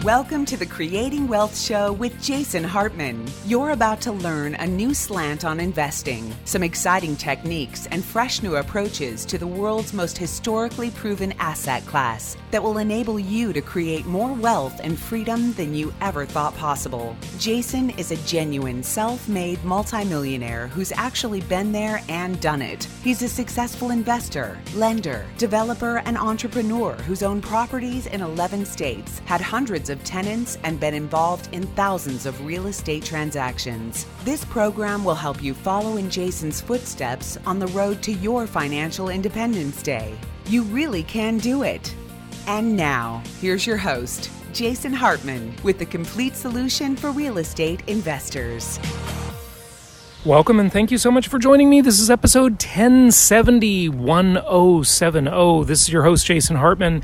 Welcome to the Creating Wealth Show with Jason Hartman. You're about to learn a new slant on investing, some exciting techniques, and fresh new approaches to the world's most historically proven asset class that will enable you to create more wealth and freedom than you ever thought possible. Jason is a genuine self-made multimillionaire who's actually been there and done it. He's a successful investor, lender, developer, and entrepreneur who's owned properties in 11 states, had hundreds of tenants, and been involved in thousands of real estate transactions. This program will help you follow in Jason's footsteps on the road to your financial independence day. You really can do it. And now, here's your host, Jason Hartman, with the complete solution for real estate investors. Welcome and thank you so much for joining me. This is episode 1070. This is your host, Jason Hartman.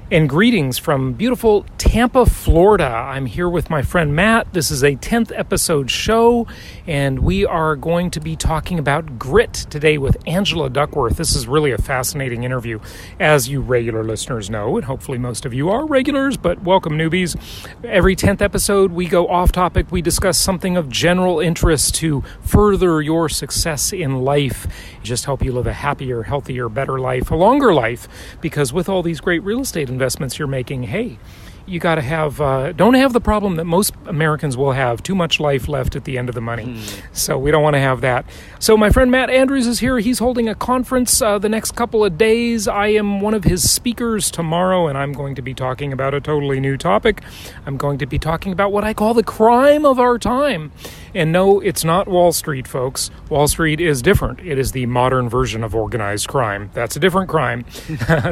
And greetings from beautiful Tampa, Florida. I'm here with my friend Matt. This is a 10th episode show, and we are going to be talking about grit today with Angela Duckworth. This is really a fascinating interview, as you regular listeners know, and hopefully most of you are regulars, but welcome newbies. Every 10th episode, we go off topic. We discuss something of general interest to further your success in life, just help you live a happier, healthier, better life, a longer life, because with all these great real estate investments you're making, hey, you got to have, don't have the problem that most Americans will have, too much life left at the end of the money. So we don't want to have that. So my friend Matt Andrews is here. He's holding a conference the next couple of days. I am one of his speakers tomorrow, and I'm going to be talking about a totally new topic. I'm going to be talking about what I call the crime of our time. And no, it's not Wall Street, folks. Wall Street is different. It is the modern version of organized crime. That's a different crime.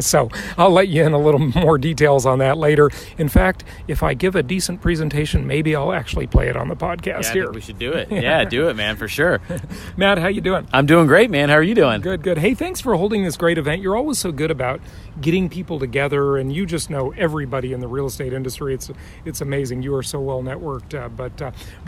So I'll let you in a little more details on that later. In fact, if I give a decent presentation, maybe I'll actually play it on the podcast here. I think we should do it. Yeah, do it, man, for sure. Matt, how you doing? I'm doing great, man. How are you doing? Good. Hey, thanks for holding this great event. You're always so good about getting people together, and you just know everybody in the real estate industry. It's amazing. You are so well networked,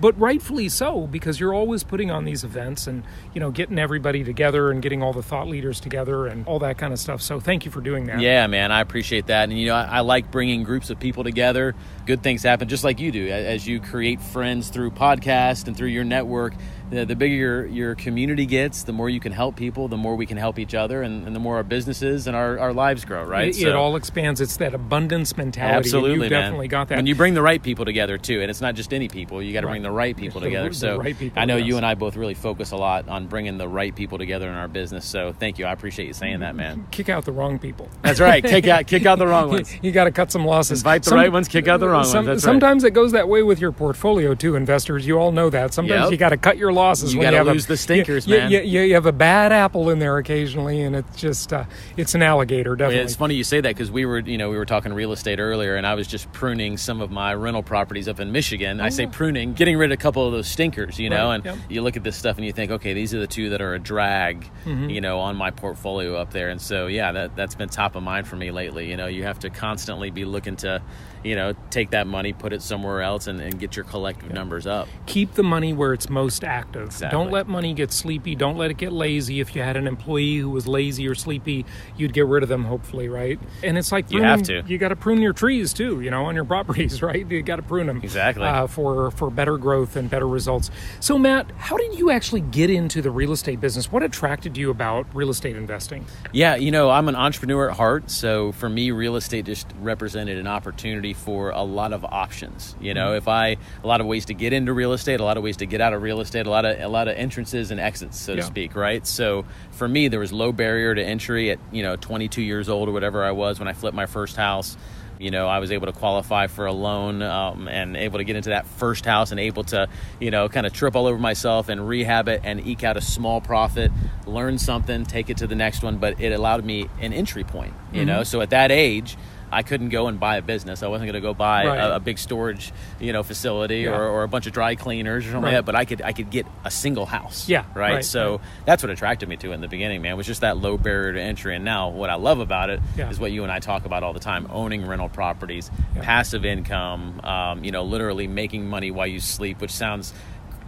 but rightfully so, because you're always putting on these events and, you know, getting everybody together and getting all the thought leaders together and all that kind of stuff. So thank you for doing that. Yeah, man, I appreciate that. And, you know, I like bringing groups of people together. Good things happen just like you do as you create friends through podcasts and through your network. The bigger your community gets, the more you can help people, the more we can help each other, and the more our businesses and our lives grow, right? It all expands. It's that abundance mentality. Absolutely, and you've definitely got that. And you bring the right people together, too. And it's not just any people. You got to bring the right people together. So right people, I know you and I both really focus a lot on bringing the right people together in our business. So thank you. I appreciate you saying that, man. Kick out the wrong people. That's right. Kick out the wrong ones. You got to cut some losses. Invite the right ones, kick out the wrong ones. That's sometimes it goes that way with your portfolio, too, investors. You all know that. Sometimes you got to cut your losses. You got to lose the stinkers, man. You have a bad apple in there occasionally, and it's just it's an alligator, definitely. Yeah, it's funny you say that because we were talking real estate earlier, and I was just pruning some of my rental properties up in Michigan. I say pruning, getting rid of a couple of those stinkers, you know, and you look at this stuff and you think, okay, these are the two that are a drag, you know, on my portfolio up there. And so, yeah, that's been top of mind for me lately. You know, you have to constantly be looking to, you know, take that money, put it somewhere else, and get your collective numbers up. Keep the money where it's most active. Exactly. Don't let money get sleepy. Don't let it get lazy. If you had an employee who was lazy or sleepy, you'd get rid of them, hopefully, right? And it's like pruning, you have to. You got to prune your trees too, you know, on your properties, right? You got to prune them exactly for better growth and better results. So, Matt, how did you actually get into the real estate business? What attracted you about real estate investing? Yeah, you know, I'm an entrepreneur at heart, so for me, real estate just represented an opportunity for a lot of options. You know, a lot of ways to get into real estate, a lot of ways to get out of real estate, a lot of entrances and exits, so to speak, right? So for me, there was low barrier to entry at, you know, 22 years old or whatever I was when I flipped my first house. You know, I was able to qualify for a loan and able to get into that first house and able to, you know, kind of trip all over myself and rehab it and eke out a small profit, learn something, take it to the next one. But it allowed me an entry point, you know. So at that age, I couldn't go and buy a business. I wasn't going to go buy a big storage, you know, facility or a bunch of dry cleaners or something like that. But I could get a single house. Yeah. Right. So that's what attracted me to it in the beginning, man. Was just that low barrier to entry. And now what I love about it is what you and I talk about all the time: owning rental properties, passive income. You know, literally making money while you sleep, which sounds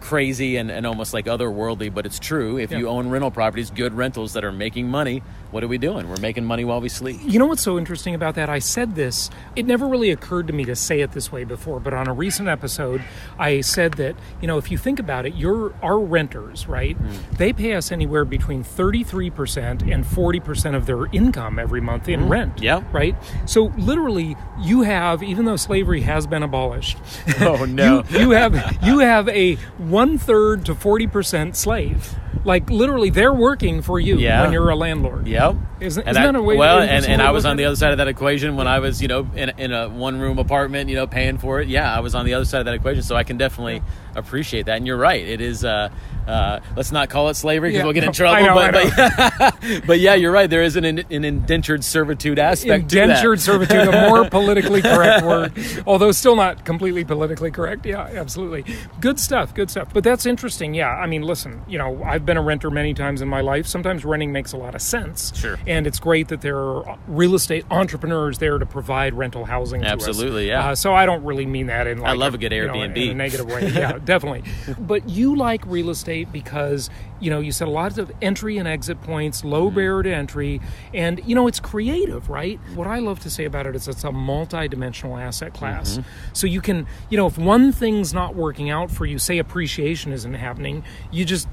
crazy and almost like otherworldly, but it's true. If you own rental properties, good rentals that are making money what are we doing? We're making money while we sleep. You know what's so interesting about that? I said this, it never really occurred to me to say it this way before, but on a recent episode, I said that, if you think about it, our renters, right? They pay us anywhere between 33% and 40% of their income every month in rent. Yeah. Right? So literally, you have, even though slavery has been abolished, oh no, you have a 1/3 to 40% slave. Like literally, they're working for you when you're a landlord. Yep. Isn't that a way? Well, and I was on the other side of that equation when I was, in a one-room apartment, paying for it. Yeah, I was on the other side of that equation, so I can definitely appreciate that. And you're right. It is. Let's not call it slavery because we'll get in trouble. I know. But yeah, you're right. There is an indentured servitude aspect to that. Indentured servitude, a more politically correct word, although still not completely politically correct. Yeah, absolutely. Good stuff. But that's interesting. Yeah, I mean, listen, I've been a renter many times in my life. Sometimes renting makes a lot of sense. Sure. And it's great that there are real estate entrepreneurs there to provide rental housing to us. Absolutely, yeah. So I don't really mean that in I love a good Airbnb. In a negative way. Yeah, definitely. But you like real estate because, you said a lot of entry and exit points, low barrier to entry, and, it's creative, right? What I love to say about it is it's a multi-dimensional asset class. So you can, if one thing's not working out for you, say appreciation isn't happening, you just,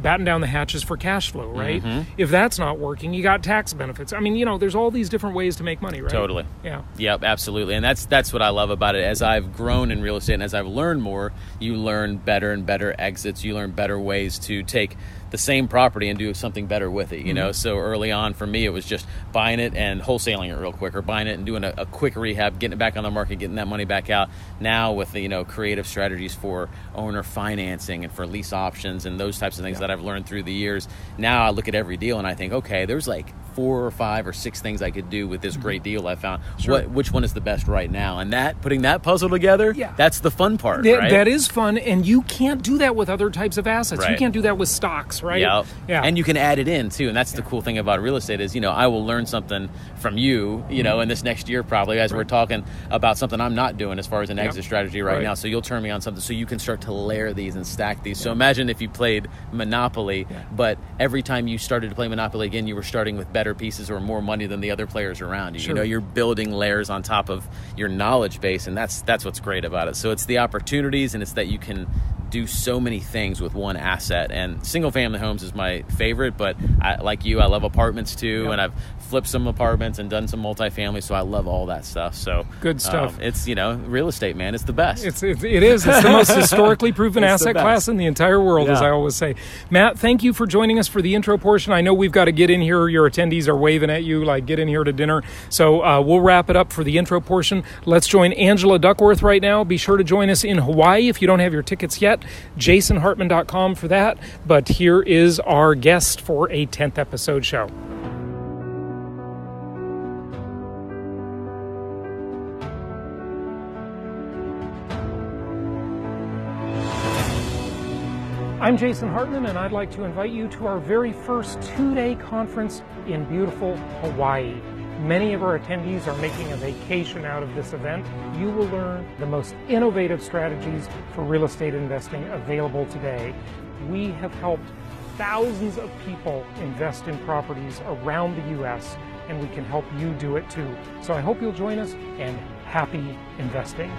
batten down the hatches for cash flow, right? If that's not working, you got tax benefits. I mean, there's all these different ways to make money, right? Totally. Yeah. Yep, absolutely. And that's what I love about it. As I've grown in real estate and as I've learned more, you learn better and better exits. You learn better ways to take the same property and do something better with it, So early on for me, it was just buying it and wholesaling it real quick, or buying it and doing a quick rehab, getting it back on the market, getting that money back out. Now with the, creative strategies for owner financing and for lease options and those types of things that I've learned through the years. Now I look at every deal and I think, okay, there's like 4 or 5 or 6 things I could do with this great deal I found. Sure. Which one is the best right now? And putting that puzzle together, that's the fun part, right? That is fun, and you can't do that with other types of assets. Right. You can't do that with stocks, right? Yeah. And you can add it in too, and that's the cool thing about real estate is, I will learn something from you, in this next year probably as we're talking about something I'm not doing as far as an exit strategy right now. So you'll turn me on something so you can start to layer these and stack these. So imagine if you played Monopoly, but every time you started to play Monopoly again, you were starting with better pieces or more money than the other players around you. Sure. You're building layers on top of your knowledge base, and that's what's great about it. So it's the opportunities, and it's that you can do so many things with one asset. And single family homes is my favorite, but like you, I love apartments too, and I've flipped some apartments and done some multifamily, so I love all that stuff. So good stuff. It's real estate, man. It's the best. It is. It's the most historically proven asset class in the entire world, as I always say. Matt, thank you for joining us for the intro portion. I know we've got to get in here. Your attendees are waving at you like get in here to dinner. So we'll wrap it up for the intro portion. Let's join Angela Duckworth right now. Be sure to join us in Hawaii if you don't have your tickets yet. JasonHartman.com for that. But here is our guest for a 10th episode show. I'm Jason Hartman, and I'd like to invite you to our very first 2-day conference in beautiful Hawaii. Many of our attendees are making a vacation out of this event. You will learn the most innovative strategies for real estate investing available today. We have helped thousands of people invest in properties around the U.S., and we can help you do it too. So I hope you'll join us, and happy investing.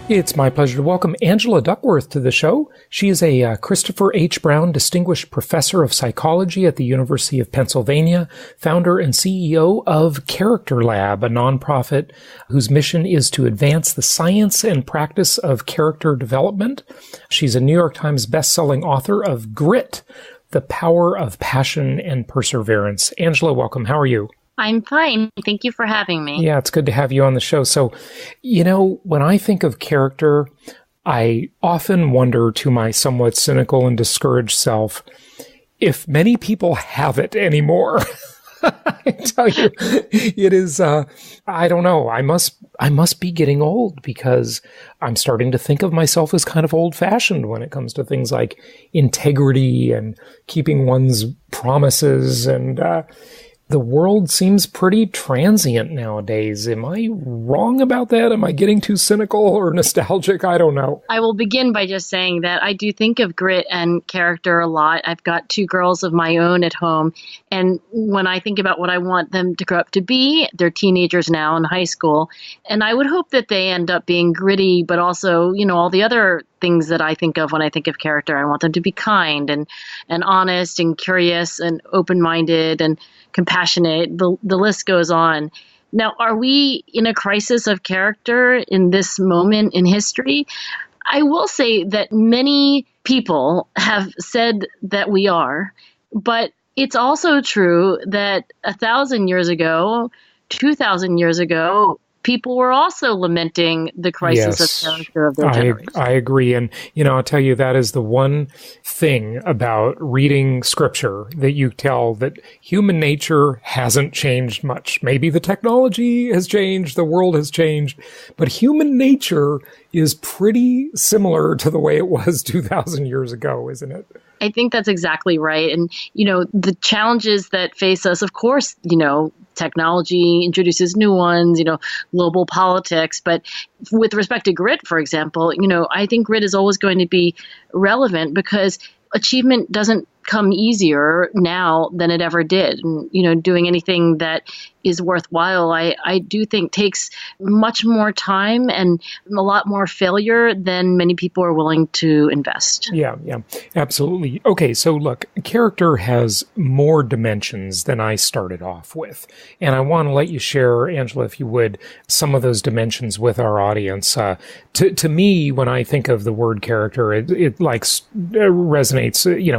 It's my pleasure to welcome Angela Duckworth to the show. She is a Christopher H. Brown Distinguished Professor of Psychology at the University of Pennsylvania, founder and CEO of Character Lab, a nonprofit whose mission is to advance the science and practice of character development. She's a New York Times bestselling author of Grit, The Power of Passion and Perseverance. Angela, welcome. How are you? I'm fine. Thank you for having me. Yeah, it's good to have you on the show. So, when I think of character, I often wonder to my somewhat cynical and discouraged self if many people have it anymore. I tell you, it is, I don't know. I must be getting old because I'm starting to think of myself as kind of old-fashioned when it comes to things like integrity and keeping one's promises and, the world seems pretty transient nowadays. Am I wrong about that? Am I getting too cynical or nostalgic? I don't know. I will begin by just saying that I do think of grit and character a lot. I've got two girls of my own at home. And when I think about what I want them to grow up to be, they're teenagers now in high school. And I would hope that they end up being gritty, but also, all the other things that I think of when I think of character. I want them to be kind and honest and curious and open-minded and compassionate. The list goes on. Now, are we in a crisis of character in this moment in history? I will say that many people have said that we are, but it's also true that 1,000 years ago, 2,000 years ago, people were also lamenting the crisis of character of their generation. I agree. And, I'll tell you, that is the one thing about reading scripture that you tell that human nature hasn't changed much. Maybe the technology has changed, the world has changed, but human nature is pretty similar to the way it was 2,000 years ago, isn't it? I think that's exactly right. And, the challenges that face us, of course, technology introduces new ones, global politics. But with respect to grit, for example, I think grit is always going to be relevant because achievement doesn't come easier now than it ever did. And, doing anything that is worthwhile, I do think takes much more time and a lot more failure than many people are willing to invest. Yeah, absolutely. Okay, so look, character has more dimensions than I started off with. And I want to let you share, Angela, if you would, some of those dimensions with our audience. To me, when I think of the word character, it resonates,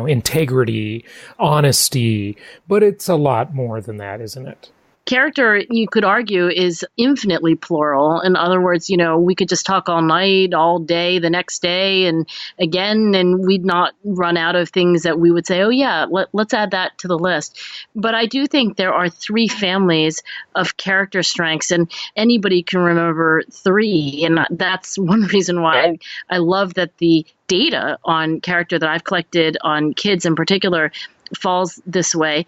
integrity, honesty, but it's a lot more than that, isn't it? Character, you could argue, is infinitely plural. In other words, we could just talk all night, all day, the next day, and again, and we'd not run out of things that we would say, oh yeah, let's add that to the list. But I do think there are three families of character strengths, and anybody can remember three. And that's one reason why I love that the data on character that I've collected on kids in particular falls this way.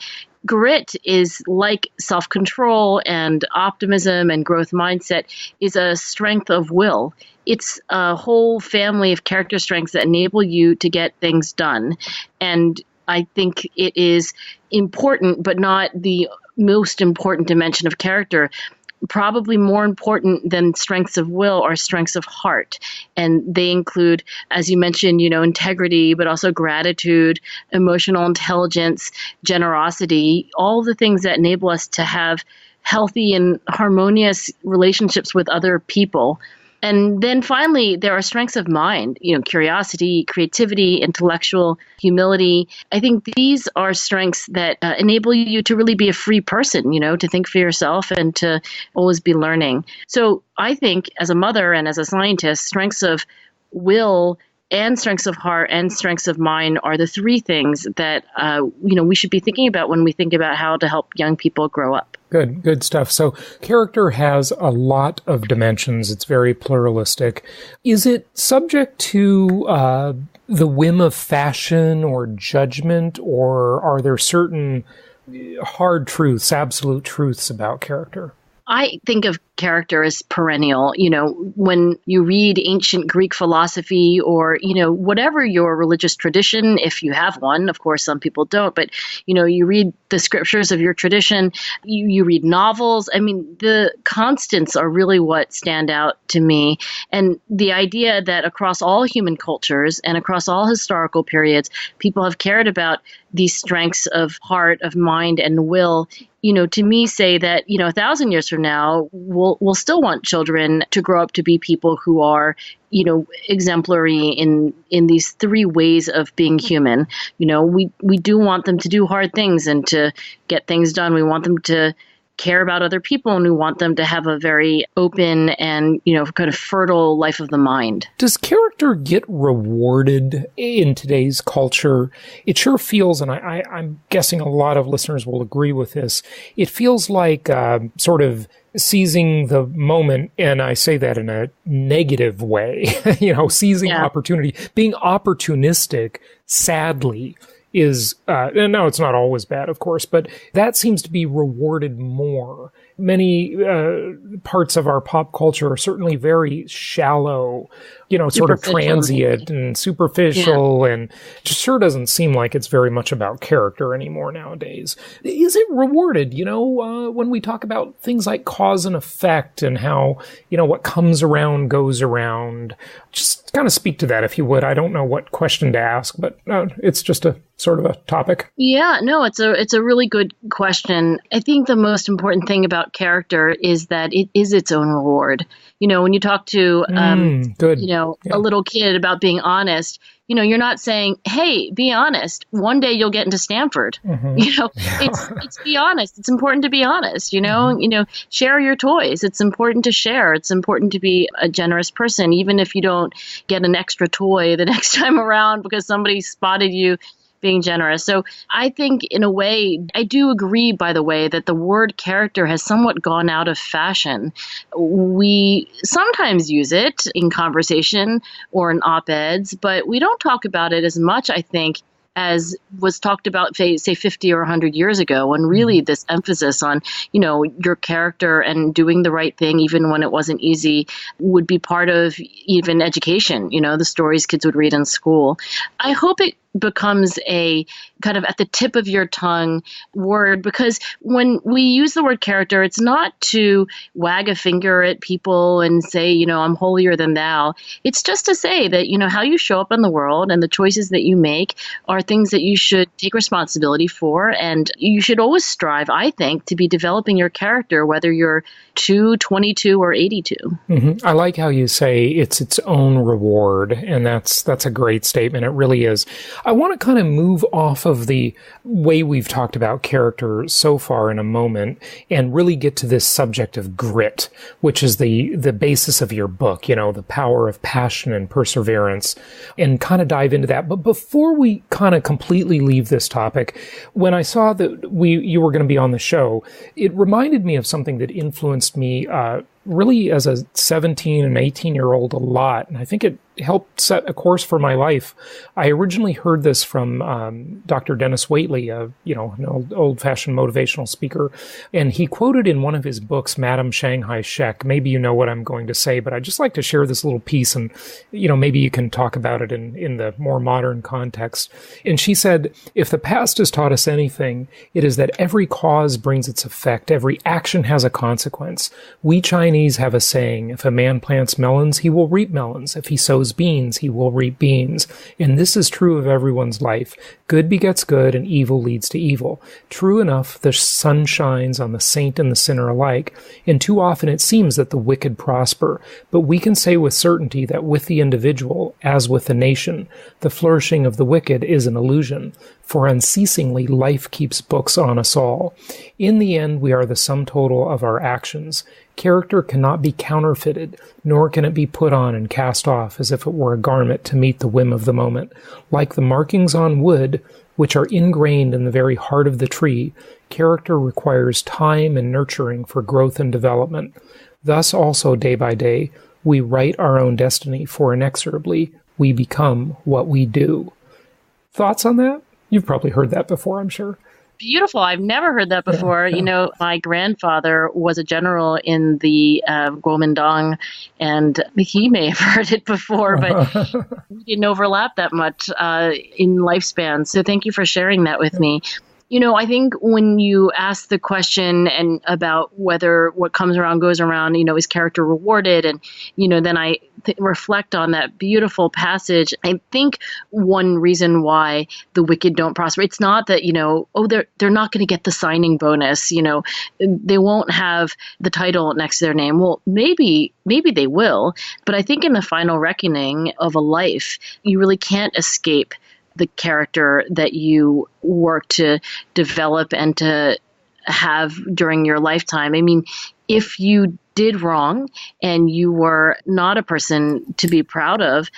Grit is like self-control and optimism and growth mindset is a strength of will. It's a whole family of character strengths that enable you to get things done. And I think it is important, but not the most important dimension of character. Probably more important than strengths of will are strengths of heart. And they include, as you mentioned, integrity, but also gratitude, emotional intelligence, generosity, all the things that enable us to have healthy and harmonious relationships with other people. And then finally, there are strengths of mind, curiosity, creativity, intellectual humility. I think these are strengths that enable you to really be a free person, to think for yourself and to always be learning. So I think as a mother and as a scientist, strengths of will and strengths of heart and strengths of mind are the three things that, we should be thinking about when we think about how to help young people grow up. Good stuff. So character has a lot of dimensions. It's very pluralistic. Is it subject to the whim of fashion or judgment, or are there certain hard truths, absolute truths about character? I think of character as perennial. When you read ancient Greek philosophy or, whatever your religious tradition, if you have one, of course, some people don't, but, you read the scriptures of your tradition, you read novels. I mean, the constants are really what stand out to me. And the idea that across all human cultures and across all historical periods, people have cared about these strengths of heart, of mind, and will, to me say that, 1,000 years from now, we'll still want children to grow up to be people who are, exemplary in these three ways of being human. We do want them to do hard things and to get things done. We want them to care about other people, and we want them to have a very open and, kind of fertile life of the mind. Does character get rewarded in today's culture? It sure feels, and I'm guessing a lot of listeners will agree with this, it feels like sort of seizing the moment, and I say that in a negative way, seizing opportunity, being opportunistic, sadly, is, and no, it's not always bad, of course, but that seems to be rewarded more. Many parts of our pop culture are certainly very shallow, sort of transient and superficial, and it just sure doesn't seem like it's very much about character anymore nowadays. Is it rewarded, when we talk about things like cause and effect and how, what comes around goes around? Just kind of speak to that, if you would. I don't know what question to ask, but it's just a sort of a topic. Yeah, no, it's a really good question. I think the most important thing about character is that it is its own reward. When you talk to, a little kid about being honest, you're not saying, hey, be honest. One day you'll get into Stanford. It's be honest. It's important to be honest, share your toys. It's important to share. It's important to be a generous person, even if you don't get an extra toy the next time around because somebody spotted you being generous. So I think in a way, I do agree, by the way, that the word character has somewhat gone out of fashion. We sometimes use it in conversation or in op-eds, but we don't talk about it as much, I think, as was talked about, say, 50 or 100 years ago, when really this emphasis on, your character and doing the right thing, even when it wasn't easy, would be part of even education, the stories kids would read in school. I hope it becomes a kind of at the tip of your tongue word, because when we use the word character, it's not to wag a finger at people and say, I'm holier than thou. It's just to say that, how you show up in the world and the choices that you make are things that you should take responsibility for. And you should always strive, I think, to be developing your character, whether you're 2, 22, or 82. Mm-hmm. I like how you say it's its own reward. And that's a great statement. It really is. I want to kind of move off of the way we've talked about character so far in a moment and really get to this subject of grit, which is the basis of your book, the power of passion and perseverance, and kind of dive into that. But before we kind of completely leave this topic, when I saw that you were going to be on the show, it reminded me of something that influenced me really as a 17 and 18-year-old a lot. And I think it helped set a course for my life. I originally heard this from Dr. Dennis Waitley, an old-fashioned motivational speaker. And he quoted in one of his books, Madam Shanghai Shek. Maybe you know what I'm going to say, but I'd just like to share this little piece and, maybe you can talk about it in the more modern context. And she said, if the past has taught us anything, it is that every cause brings its effect. Every action has a consequence. We Chinese have a saying, if a man plants melons, he will reap melons. If he sows beans, he will reap beans. And this is true of everyone's life. Good begets good, and evil leads to evil. True enough, the sun shines on the saint and the sinner alike, and too often it seems that the wicked prosper. But we can say with certainty that with the individual, as with the nation, the flourishing of the wicked is an illusion. For unceasingly life keeps books on us all. In the end, we are the sum total of our actions. Character cannot be counterfeited, nor can it be put on and cast off as if it were a garment to meet the whim of the moment. Like the markings on wood, which are ingrained in the very heart of the tree, character requires time and nurturing for growth and development. Thus also, day by day, we write our own destiny, for inexorably we become what we do. Thoughts on that? You've probably heard that before, I'm sure. Beautiful. I've never heard that before. My grandfather was a general in the Kuomintang, and he may have heard it before, but we didn't overlap that much in lifespan. So thank you for sharing that with me. I think when you ask the question and about whether what comes around goes around, is character rewarded? And, then I reflect on that beautiful passage. I think one reason why the wicked don't prosper, it's not that, they're not going to get the signing bonus, they won't have the title next to their name. Well, maybe they will. But I think in the final reckoning of a life, you really can't escape the character that you work to develop and to have during your lifetime. I mean, if you did wrong and you were not a person to be proud of,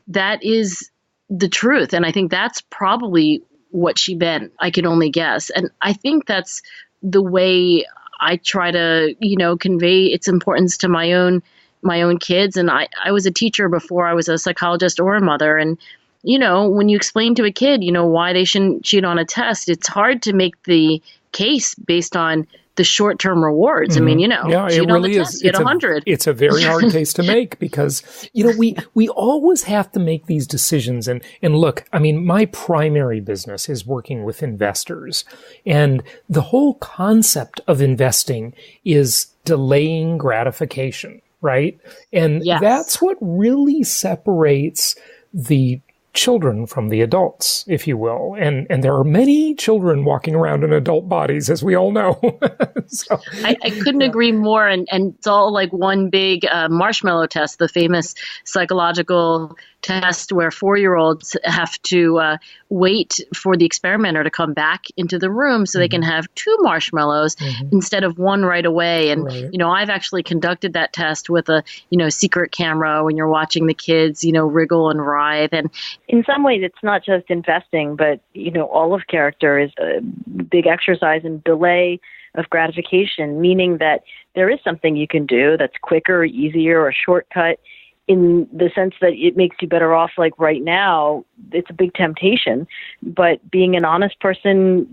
that is the truth. And I think that's probably what she meant. I can only guess. And I think that's the way I try to, convey its importance to my own kids. And I was a teacher before I was a psychologist or a mother. And when you explain to a kid, why they shouldn't cheat on a test, it's hard to make the case based on the short-term rewards. I mean, yeah, cheat it really on the is. test, get 100. It's a very hard case to make because, we always have to make these decisions. And look, I mean, my primary business is working with investors. And the whole concept of investing is delaying gratification, right? And Yes. that's what really separates the children from the adults, if you will. And there are many children walking around in adult bodies, as we all know. So, I couldn't agree more. And it's all like one big marshmallow test, the famous psychological test where 4-year-olds have to wait for the experimenter to come back into the room so they can have 2 marshmallows instead of 1 right away. And, I've actually conducted that test with a, secret camera when you're watching the kids, wriggle and writhe. And in some ways, it's not just investing, but, all of character is a big exercise in delay of gratification, meaning that there is something you can do that's quicker, easier, or shortcut in the sense that it makes you better off. Like right now, it's a big temptation, but being an honest person,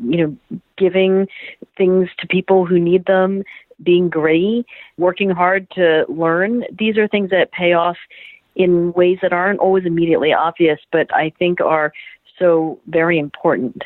giving things to people who need them, being gritty, working hard to learn, these are things that pay off in ways that aren't always immediately obvious, but I think are so very important.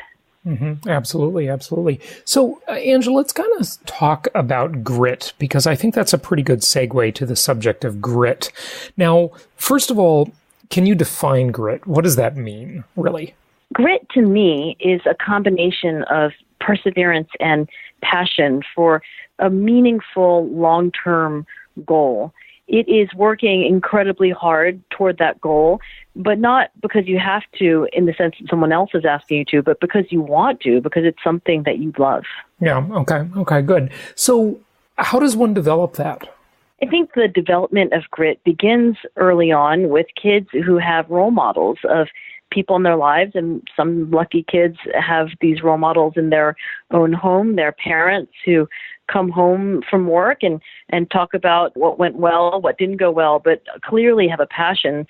Absolutely, absolutely. So, Angela, let's kind of talk about grit, because I think that's a pretty good segue to the subject of grit. Now, first of all, can you define grit? What does that mean, really? Grit, to me, is a combination of perseverance and passion for a meaningful long-term goal. It is working incredibly hard toward that goal, but not because you have to in the sense that someone else is asking you to, but because you want to, because it's something that you love. Yeah, okay, good. So how does one develop that? I think the development of grit begins early on with kids who have role models of people in their lives, and some lucky kids have these role models in their own home, their parents who come home from work and talk about what went well, what didn't go well, but clearly have a passion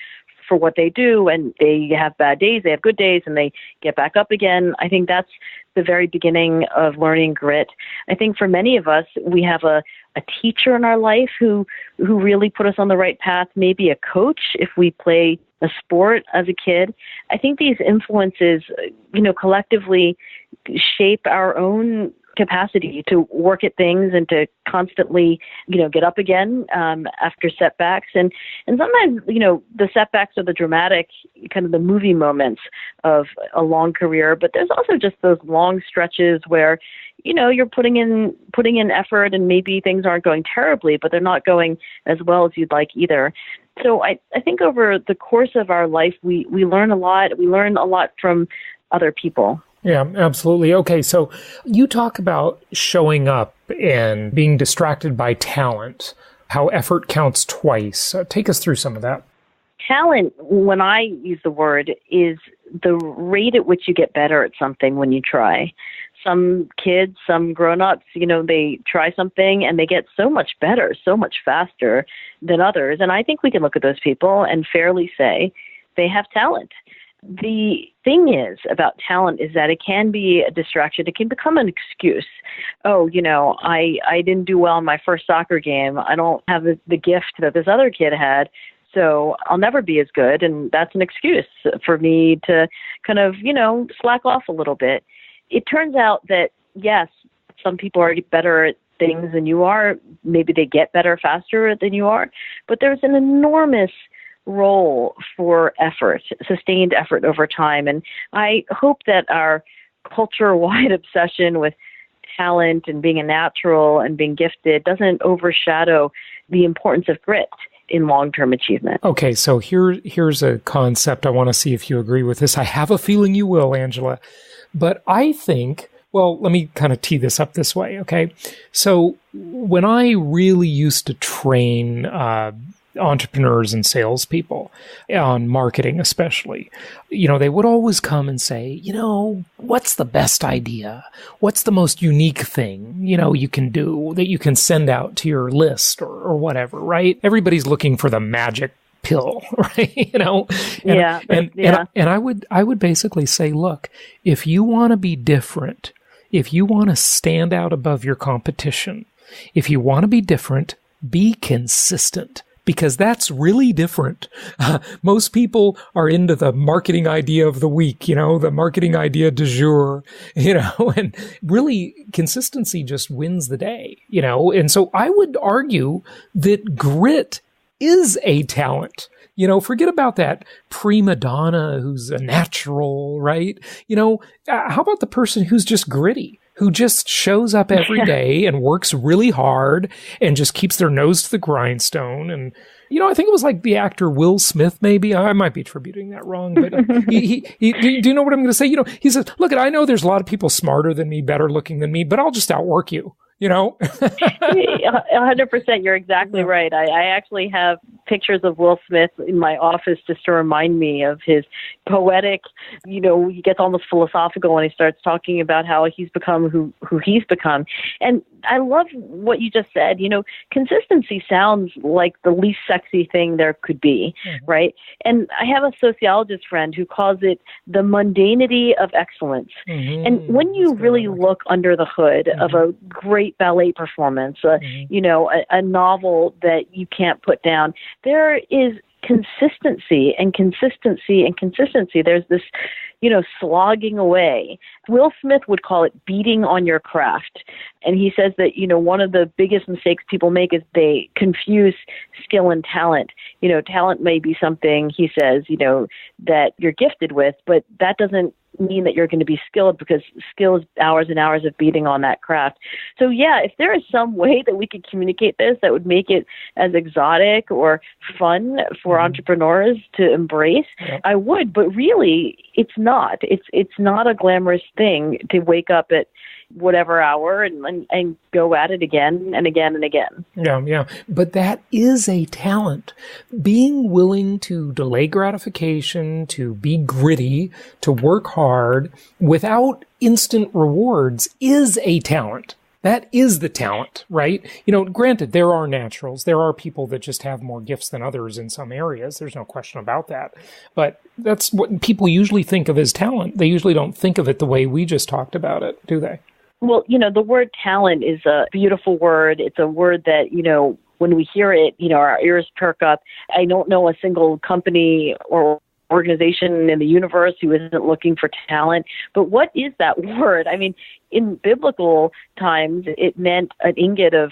for what they do, and they have bad days, they have good days, and they get back up again. I think that's the very beginning of learning grit. I think for many of us, we have a teacher in our life who really put us on the right path, maybe a coach if we play a sport as a kid. I think these influences, collectively shape our own capacity to work at things and to constantly, get up again after setbacks. And sometimes, the setbacks are the dramatic, kind of the movie moments of a long career. But there's also just those long stretches where, you're putting in effort and maybe things aren't going terribly, but they're not going as well as you'd like either. So I think over the course of our life, we learn a lot. We learn a lot from other people. Yeah, absolutely. Okay, so you talk about showing up and being distracted by talent, how effort counts twice. Take us through some of that. Talent, when I use the word, is the rate at which you get better at something when you try. Some kids, some grown-ups, they try something and they get so much better, so much faster than others. And I think we can look at those people and fairly say they have talent. The thing is about talent is that it can be a distraction. It can become an excuse. Oh, I didn't do well in my first soccer game. I don't have the gift that this other kid had, so I'll never be as good. And that's an excuse for me to kind of, slack off a little bit. It turns out that, yes, some people are better at things than you are. Maybe they get better faster than you are. But there's an enormous role for effort, sustained effort over time. And I hope that our culture-wide obsession with talent and being a natural and being gifted doesn't overshadow the importance of grit in long-term achievement. Okay, so here's a concept. I want to see if you agree with this. I have a feeling you will, Angela. But I think, well, let me kind of tee this up this way, okay? So when I really used to train entrepreneurs and salespeople on marketing especially, they would always come and say, what's the best idea? What's the most unique thing, you can do that you can send out to your list or whatever, right? Everybody's looking for the magic kill, right? And I would basically say, look, if you want to be different, if you want to stand out above your competition, if you want to be different, be consistent. Because that's really different. Most people are into the marketing idea of the week, the marketing idea du jour, and really consistency just wins the day, And so I would argue that grit is a talent. Forget about that prima donna who's a natural, right? How about the person who's just gritty? Who just shows up every day and works really hard and just keeps their nose to the grindstone. And, I think it was like the actor Will Smith, maybe. I might be attributing that wrong, but do you know what I'm going to say? He says, look, I know there's a lot of people smarter than me, better looking than me, but I'll just outwork you. 100%. You're exactly right. I actually have pictures of Will Smith in my office just to remind me of his poetic, he gets almost philosophical when he starts talking about how he's become who he's become. And I love what you just said. Consistency sounds like the least sexy thing there could be, right? And I have a sociologist friend who calls it the mundanity of excellence. And when you really look under the hood of a great ballet performance, a novel that you can't put down, there is consistency and consistency and consistency. There's this, slogging away. Will Smith would call it beating on your craft. And he says that, one of the biggest mistakes people make is they confuse skill and talent. Talent may be something, he says, that you're gifted with, but that doesn't mean that you're going to be skilled, because skill is hours and hours of beating on that craft. So if there is some way that we could communicate this that would make it as exotic or fun for entrepreneurs to embrace, I would. But really, it's not. It's not a glamorous thing to wake up at whatever hour and go at it again and again and again. Yeah. But that is a talent. Being willing to delay gratification, to be gritty, to work hard without instant rewards is a talent. That is the talent, right? Granted, there are naturals. There are people that just have more gifts than others in some areas. There's no question about that. But that's what people usually think of as talent. They usually don't think of it the way we just talked about it, do they? Well, the word talent is a beautiful word. It's a word that, when we hear it, our ears perk up. I don't know a single company or organization in the universe who isn't looking for talent. But what is that word? I mean, in biblical times, it meant an ingot of,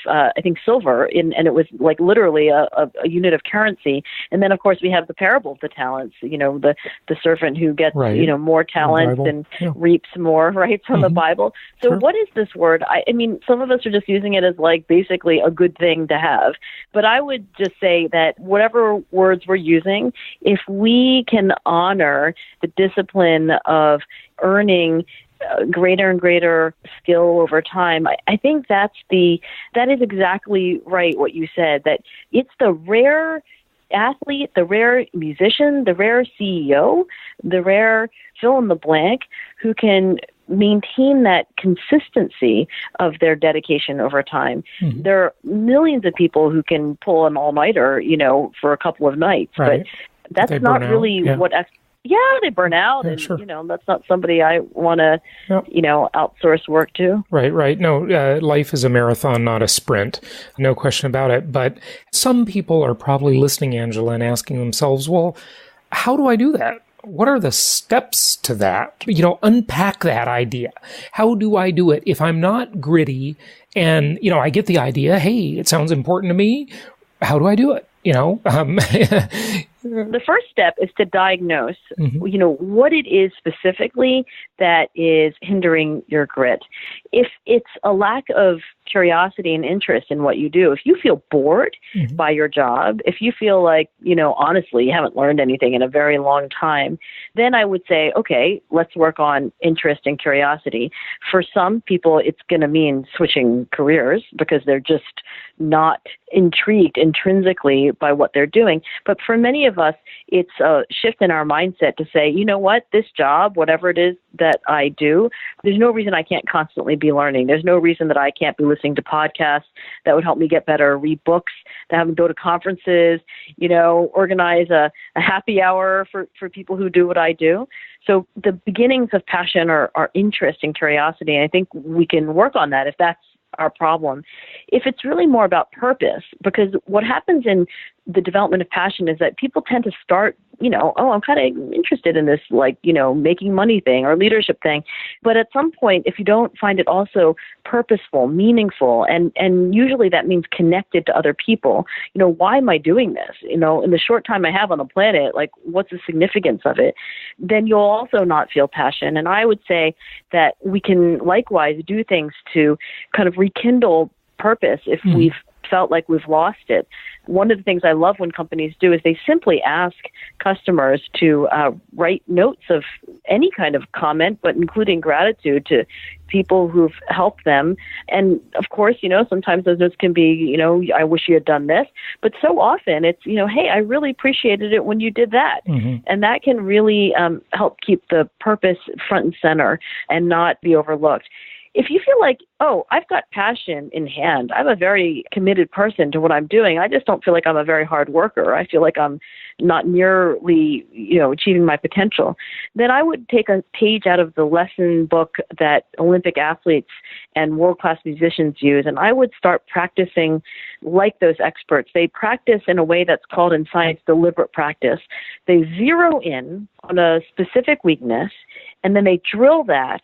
silver, and it was like literally a unit of currency. And then, of course, we have the parable of the talents, the servant who gets, more talents and reaps more, right, from the Bible. So what is this word? I mean, some of us are just using it as like basically a good thing to have. But I would just say that whatever words we're using, if we can honor the discipline of earning greater and greater skill over time, I think that is exactly right what you said, that it's the rare athlete, the rare musician, the rare CEO, the rare fill in the blank who can maintain that consistency of their dedication over time. There are millions of people who can pull an all-nighter, for a couple of nights, but that's not really what they burn out, and that's not somebody I want to, outsource work to. Right. No, life is a marathon, not a sprint. No question about it. But some people are probably listening, Angela, and asking themselves, well, how do I do that? What are the steps to that? Unpack that idea. How do I do it? If I'm not gritty and, I get the idea, hey, it sounds important to me. How do I do it? The first step is to diagnose, what it is specifically that is hindering your grit. If it's a lack of curiosity and interest in what you do, if you feel bored by your job, if you feel like, honestly, you haven't learned anything in a very long time, then I would say, okay, let's work on interest and curiosity. For some people, it's going to mean switching careers because they're just not intrigued intrinsically by what they're doing. But for many of us, it's a shift in our mindset to say, you know what, this job, whatever it is that I do, there's no reason I can't constantly be learning. There's no reason that I can't be listening to podcasts that would help me get better, read books, that have me go to conferences, organize a happy hour for people who do what I do. So the beginnings of passion are interest and curiosity. And I think we can work on that if that's our problem. If it's really more about purpose, because what happens in the development of passion is that people tend to start, I'm kind of interested in this, making money thing or leadership thing. But at some point, if you don't find it also purposeful, meaningful, and usually that means connected to other people, why am I doing this? In the short time I have on the planet, what's the significance of it? Then you'll also not feel passion. And I would say that we can likewise do things to kind of rekindle purpose if we've felt like we've lost it. One of the things I love when companies do is they simply ask customers to write notes of any kind of comment, but including gratitude to people who've helped them. And of course, sometimes those notes can be, I wish you had done this. But so often it's, hey, I really appreciated it when you did that. And that can really help keep the purpose front and center and not be overlooked. If you feel like, I've got passion in hand, I'm a very committed person to what I'm doing, I just don't feel like I'm a very hard worker, I feel like I'm not nearly, achieving my potential, then I would take a page out of the lesson book that Olympic athletes and world-class musicians use, and I would start practicing like those experts. They practice in a way that's called in science deliberate practice. They zero in on a specific weakness, and then they drill that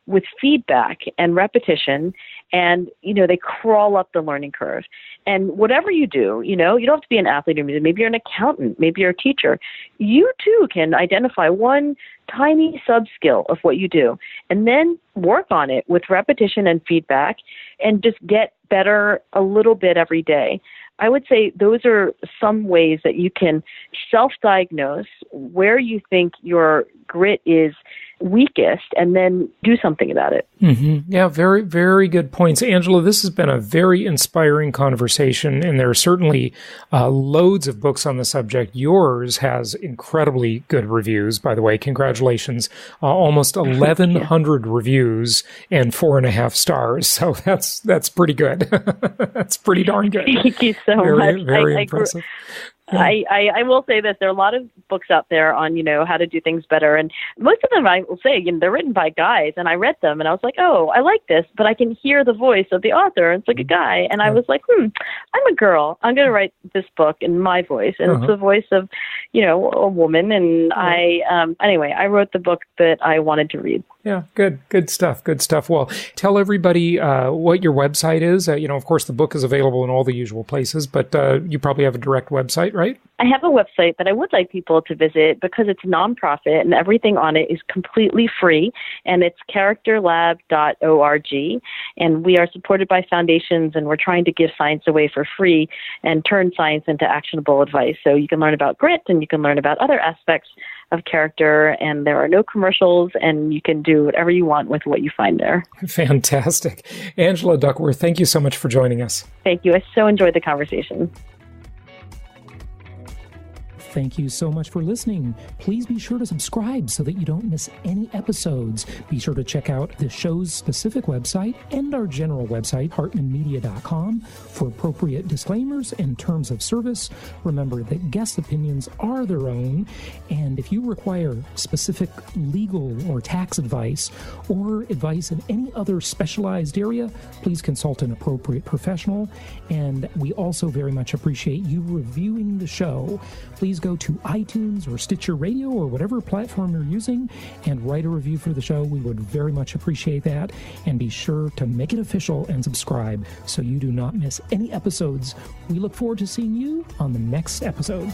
with feedback and repetition, and, they crawl up the learning curve. And whatever you do, you don't have to be an athlete or maybe you're an accountant, maybe you're a teacher. You too can identify one tiny sub-skill of what you do and then work on it with repetition and feedback and just get better a little bit every day. I would say those are some ways that you can self-diagnose where you think your grit is weakest and then do something about it. Yeah, very, very good points. Angela, this has been a very inspiring conversation, and there are certainly loads of books on the subject. Yours has incredibly good reviews, by the way. Congratulations. Almost 1,100 reviews and 4.5 stars. So that's pretty good. That's pretty darn good. Thank you so much. Very impressive. I will say this, there are a lot of books out there on, how to do things better. And most of them, I will say, they're written by guys. And I read them and I was like, I like this, but I can hear the voice of the author. It's like a guy. And I was like, I'm a girl. I'm going to write this book in my voice. And it's the voice of, a woman. And I wrote the book that I wanted to read. Yeah, good stuff. Well, tell everybody what your website is. Of course, the book is available in all the usual places, but you probably have a direct website, right? I have a website that I would like people to visit because it's nonprofit and everything on it is completely free, and it's characterlab.org. And we are supported by foundations, and we're trying to give science away for free and turn science into actionable advice. So you can learn about grit and you can learn about other aspects of character, and there are no commercials, and you can do whatever you want with what you find there. Fantastic. Angela Duckworth, thank you so much for joining us. Thank you. I so enjoyed the conversation. Thank you so much for listening. Please be sure to subscribe so that you don't miss any episodes. Be sure to check out the show's specific website and our general website, hartmanmedia.com, for appropriate disclaimers and terms of service. Remember that guest opinions are their own, and if you require specific legal or tax advice or advice in any other specialized area, please consult an appropriate professional. And we also very much appreciate you reviewing the show. Please go to iTunes or Stitcher Radio or whatever platform you're using and write a review for the show. We would very much appreciate that. And be sure to make it official and subscribe so you do not miss any episodes. We look forward to seeing you on the next episode.